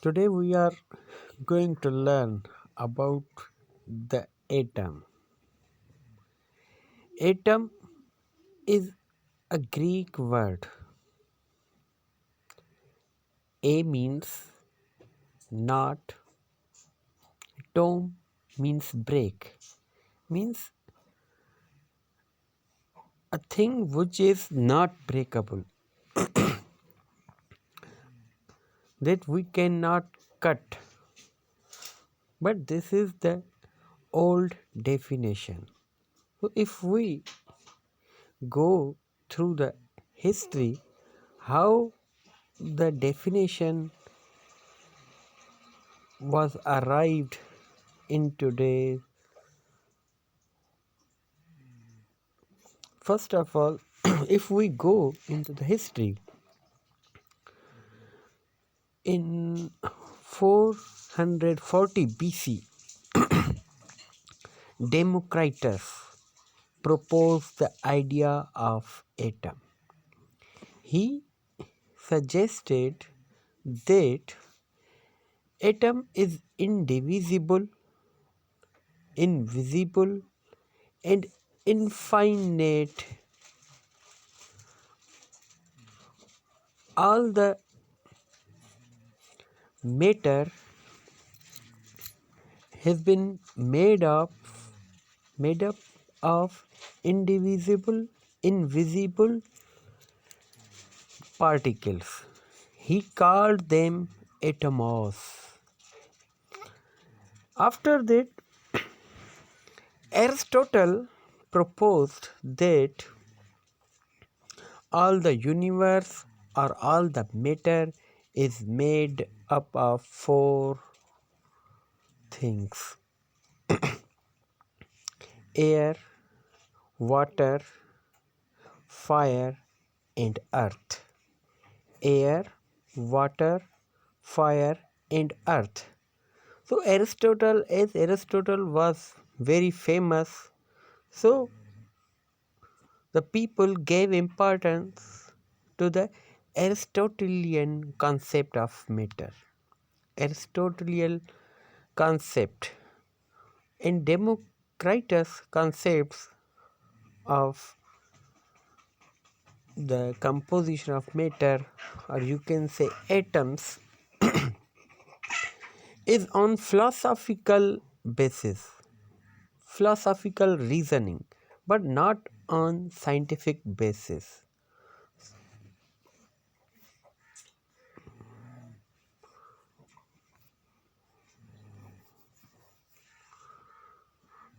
Today we are going to learn about the atom. Atom is a Greek word. A means not, atom means break, means a thing which is not breakable, that we cannot cut. But this is the old definition. So if we go through the history, how the definition was arrived in today. First of all, if we go into the history, in 440 BC, Democritus proposed the idea of atom. He suggested that atom is indivisible, invisible, and infinite. All the matter has been made up of indivisible, invisible particles. He called them atoms. After that, Aristotle proposed that all the universe or all the matter is made up of four things: air, water, fire, and earth. Air, water, fire, and earth. So Aristotle was very famous, so the people gave importance to the Aristotelian concept of matter. Aristotelian concept and Democritus concepts of the composition of matter, or you can say atoms, is on philosophical reasoning, but not on scientific basis.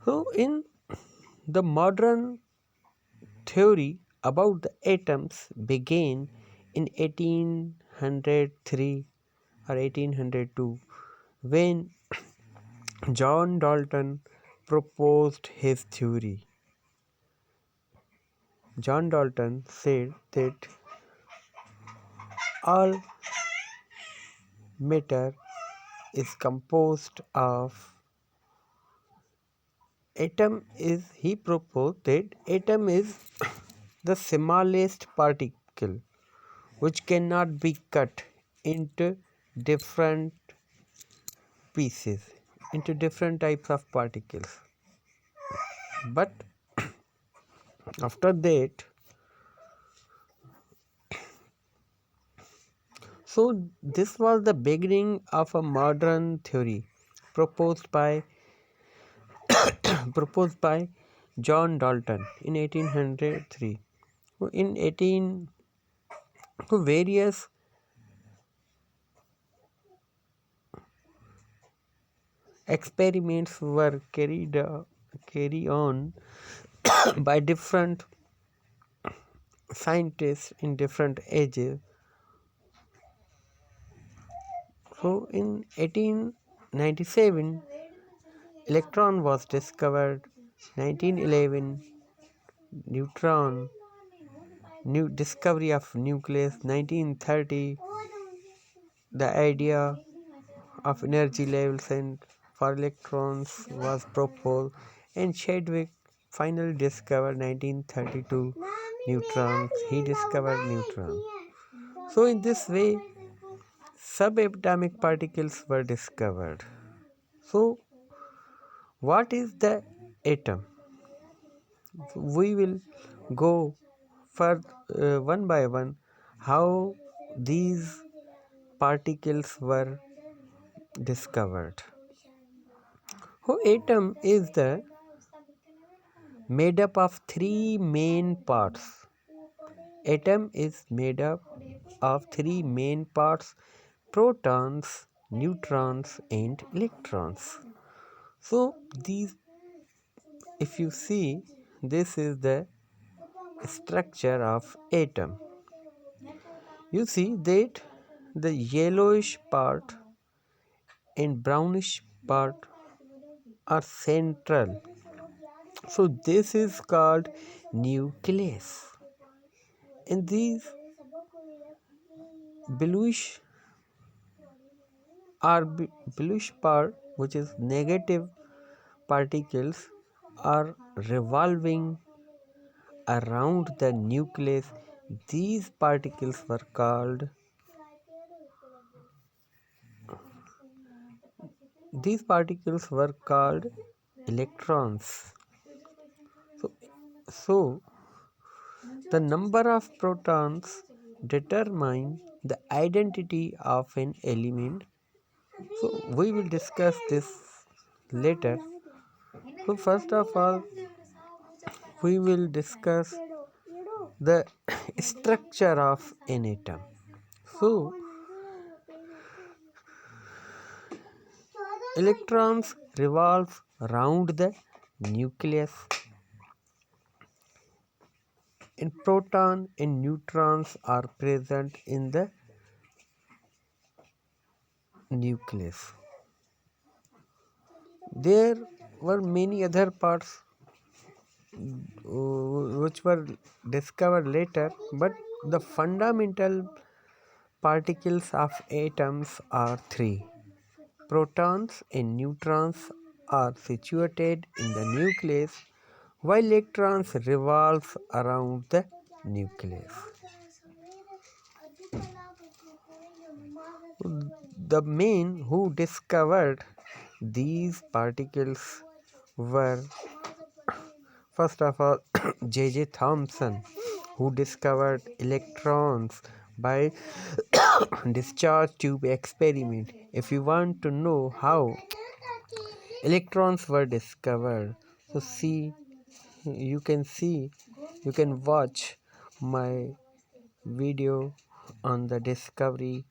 So in the modern theory about the atoms began in 1803 or 1802, when John Dalton proposed his theory. John Dalton said that all matter is composed of he proposed that atom is the smallest particle which cannot be cut into different pieces, into different types of particles. But after that, so this was the beginning of a modern theory proposed by proposed by John Dalton in 1803. In 18 various experiments were carry on by different scientists in different ages. So in 1897, electron was discovered. 1911, neutron, new discovery of nucleus. 1930, the idea of energy levels and for electrons was proposed, and Chadwick finally discovered 1932 neutrons. He discovered neutron. So in this way, subatomic particles were discovered. So, what is the atom? We will go for one by one how these particles were discovered. So, atom is the made up of three main parts. Atom is made up of three main parts: protons, neutrons, and electrons. So, these, if you see, this is the structure of atom. You see that the yellowish part and brownish part are central. So this is called nucleus. And these bluish bluish part, which is negative particles, are revolving around the nucleus. These particles were called electrons. So the number of protons determine the identity of an element. So we will discuss this later. So first of all, we will discuss the structure of an atom. So electrons revolve around the nucleus, and proton and neutrons are present in the nucleus. There were many other parts which were discovered later, but the fundamental particles of atoms are three. Protons and neutrons are situated in the nucleus, while electrons revolve around the nucleus. The men who discovered these particles were, first of all, J.J. Thomson, who discovered electrons by discharge tube experiment. If you want to know how electrons were discovered, so you can watch my video on the discovery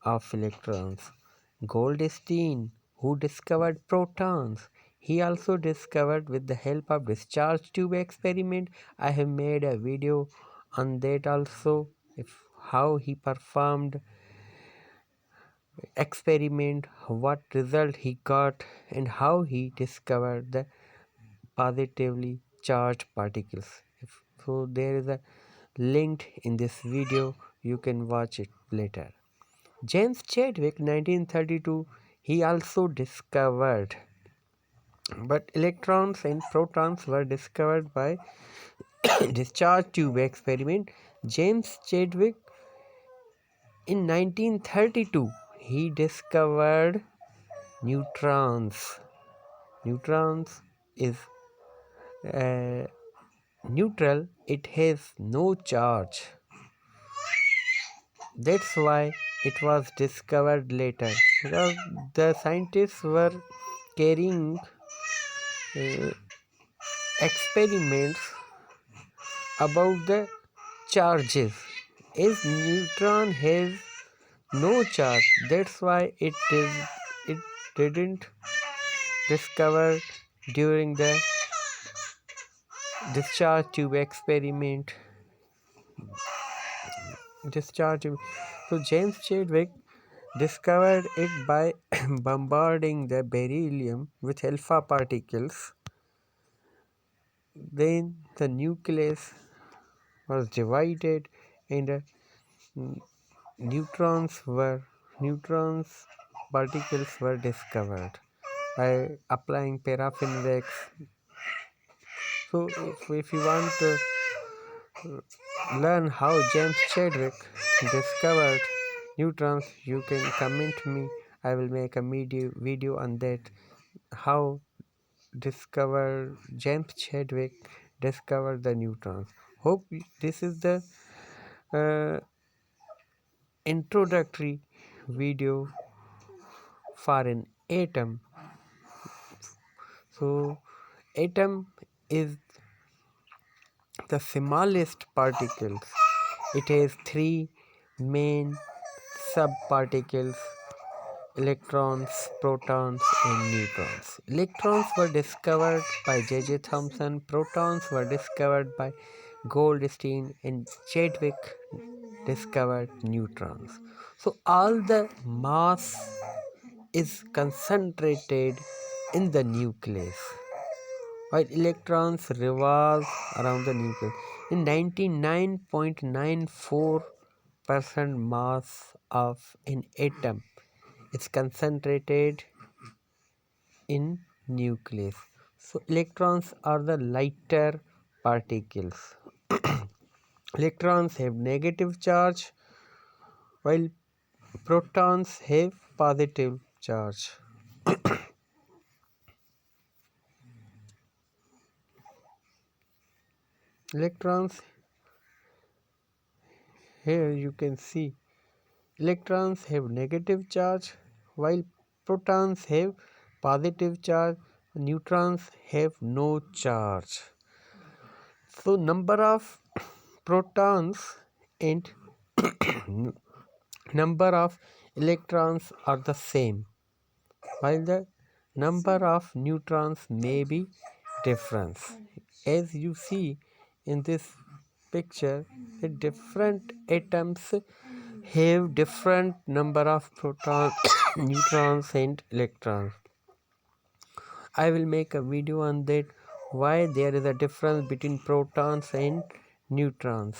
of electrons. Goldstein, who discovered protons, he also discovered with the help of discharge tube experiment. I have made a video on that also, if how he performed experiment, what result he got, and how he discovered the positively charged particles. So there is a link in this video, you can watch it later. James Chadwick, 1932, he also discovered, but electrons and protons were discovered by discharge tube experiment. James Chadwick, in 1932, he discovered neutrons. Neutrons is neutral, it has no charge. That's why it was discovered later, because the scientists were carrying experiments about the charges. As neutron has no charge, that's why it didn't discover during the discharge tube experiment. So James Chadwick discovered it by bombarding the beryllium with alpha particles. Then the nucleus was divided, and neutrons particles were discovered by applying paraffin wax. So if you want to learn how James Chadwick discovered neutrons, you can comment me. I will make a video on that, how discover James Chadwick discovered the neutrons. Hope this is the uh, introductory video for an atom. So atom is the smallest particles. It has three main subparticles: electrons, protons, and neutrons. Electrons were discovered by J.J. Thomson, protons were discovered by Goldstein, and Chadwick discovered neutrons. So all the mass is concentrated in the nucleus, while electrons revolve around the nucleus. In 99.94% mass of an atom is concentrated in nucleus. So electrons are the lighter particles. Electrons have negative charge while protons have positive charge. Electrons, here you can see, electrons have negative charge while protons have positive charge, neutrons have no charge. So number of protons and number of electrons are the same, while the number of neutrons may be different. As you see in this picture, the different atoms have different number of protons, neutrons, and electrons. I will make a video on that, why there is a difference between protons and neutrons.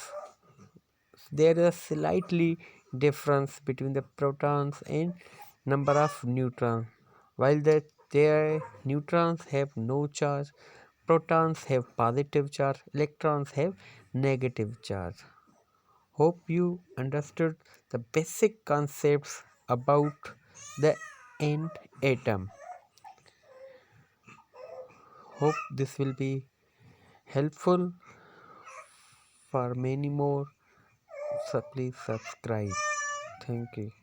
There is a slightly difference between the protons and number of neutrons. While their neutrons have no charge, protons have positive charge, electrons have negative charge. Hope you understood the basic concepts about the an atom. Hope this will be helpful for many more. So please subscribe. Thank you.